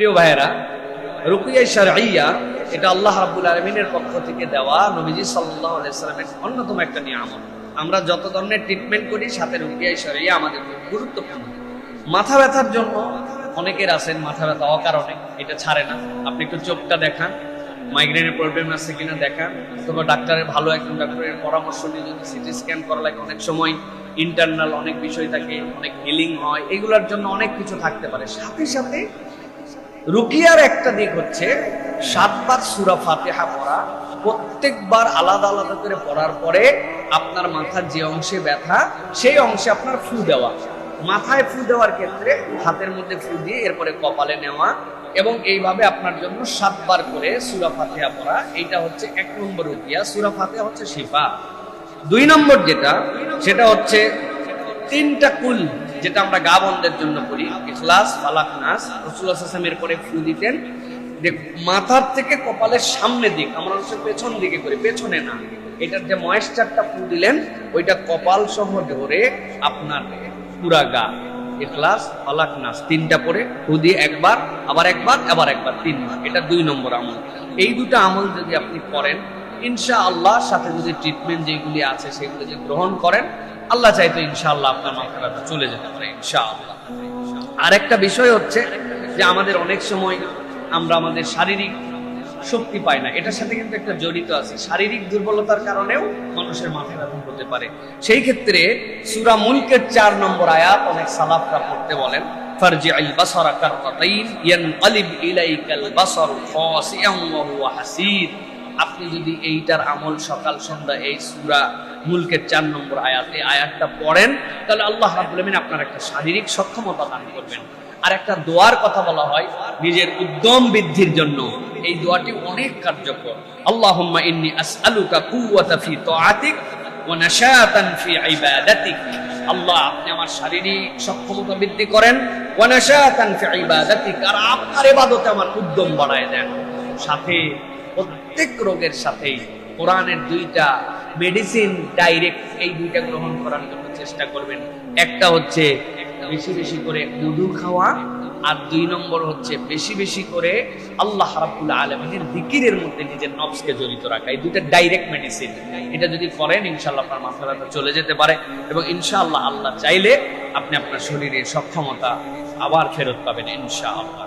প্রিয় ভাইয়েরা, রুকিয়া শারঈয়া এটা আল্লাহ রাব্বুল আলামিনের পক্ষ থেকে দেওয়া নবীজি সাল্লাল্লাহু আলাইহি সাল্লামের অন্যতম একটা নিয়ামত। আমরা যত ধরনের ট্রিটমেন্ট করি সাথে রুকিয়া শারঈয়া আমাদের খুব গুরুত্বপূর্ণ। মাথা ব্যথার জন্য অনেকের আছেন মাথা ব্যথা অকারণে, এটা ছাড়ে না, আপনি একটু চোখটা দেখান, মাইগ্রেনের প্রবলেম আছে কিনা দেখান, অথবা ডাক্তারের ভালো একজন ডাক্তারের পরামর্শ নিয়ে যদি সিটি স্ক্যান করা লাগে, অনেক সময় ইন্টারনাল অনেক বিষয় থাকে, অনেক হিলিং হয়, এগুলোর জন্য অনেক কিছু থাকতে পারে। সাথে সাথে রুকিয়ার একটা দিক হচ্ছে 7 বার সূরা ফাতিহা পড়া, প্রত্যেকবার আলাদা আলাদা করে পড়ার পরে আপনার মাথার যে অংশে ব্যথা সেই অংশে আপনার ফু দেওয়া। মাথায় ফু দেওয়ার ক্ষেত্রে হাতের মধ্যে ফু দিয়ে এরপরে কপালে নেওয়া, এবং এইভাবে আপনার জন্য 7 বার করে সূরা ফাতিহা পড়া। এইটা হচ্ছে 1 নম্বর রুকিয়া। সূরা ফাতিহা হচ্ছে শিফা। 2 নম্বর যেটা, সেটা হচ্ছে 3টা কুল, যেটা আমরা গা বন্ধের জন্য করি, ইখলাস, ফালাক, নাস। রাসূলুল্লাহ সাল্লাল্লাহু আলাইহি ওয়াসাল্লামের পরে ফু দিতেন মাথার থেকে কপালের সামনে দিক, আমরা হচ্ছে পেছন দিকে করি, পেছনে না। এটার যে ময়েশ্চারটা ফু দিলেন ওইটা কপাল সহ ধরে আপনার পুরা গা, ইখলাস, ফালাক, নাস 3টা পরে ফু দিয়ে একবার, আবার একবার, আবার একবার, 3বার। এটা 2 নম্বর আমল। এই দুটো আমল যদি আপনি করেন ইনশাআল্লাহ, সাথে যদি ট্রিটমেন্ট যেগুলি আছে সেগুলো যদি গ্রহণ করেন, আল্লাহ চাইতো ইনশাআল্লাহ আপনার মাথা ব্যথা চলে যেতে পারে ইনশাআল্লাহ। আরেকটা বিষয় হচ্ছে যে আমাদের অনেক সময় আমরা আমাদের শারীরিক শক্তি পাই না, এটার সাথে কিন্তু একটা জড়িত আছে। শারীরিক দুর্বলতার কারণেও মানুষের মাথা ব্যথা হতে পারে। সেই ক্ষেত্রে সূরা মুলকের 4 নম্বর আয়াত অনেক সালাফরা পড়তে বলেন, ফারজি'আল বাসারা কাররাতাইন ইয়ানকালিব ইলাইকাল বাসারু খাসিআন ওয়া হুয়া হাসীর। আপনি যদি এইটার আমল সকাল সন্ধ্যা এই সূরা মুলকের 4 নম্বর আয়াতে আয়াতটা পড়েন, তাহলে আল্লাহ রাব্বুল আলামিন আপনার একটা শারীরিক সক্ষমতা দান করবেন। আর একটা দোয়ার কথা বলা হয় নিজের উদ্যম বৃদ্ধির জন্য, এই দোয়াটি অনেক কার্যকর। আল্লাহুম্মা ইন্নী আসআলুকা কুওয়াতা ফি তাআতিক ওয়া নাশাতান ফি ইবাদাতিক। আল্লাহ, আপনি আমার শারীরিক সক্ষমতা বৃদ্ধি করেন, ওয়া নাশাতান ফি ইবাদাতিক, আর আপনার ইবাদতে আমার উদ্যম বাড়ায় দেন। সাথে প্রত্যেক রোগের সাথেই কোরআনের 2টা মেডিসিন ডাইরেক্ট, এই 2টা গ্রহণ করার জন্য চেষ্টা করবেন। একটা হচ্ছে বেশি বেশি করে মধু খাওয়া, আর 2 নম্বর হচ্ছে বেশি বেশি করে আল্লাহ রাব্বুল আলামিনের জিকিরের মধ্যে নিজের নফসকে জড়িত রাখা। এই 2টা ডাইরেক্ট মেডিসিন। এটা যদি করেন ইনশাআল্লাহ আপনার মাথা ব্যথা চলে যেতে পারে, এবং ইনশাআল্লাহ আল্লাহ চাইলে আপনি আপনার শরীরের সক্ষমতা আবার ফেরত পাবেন ইনশাআল্লাহ।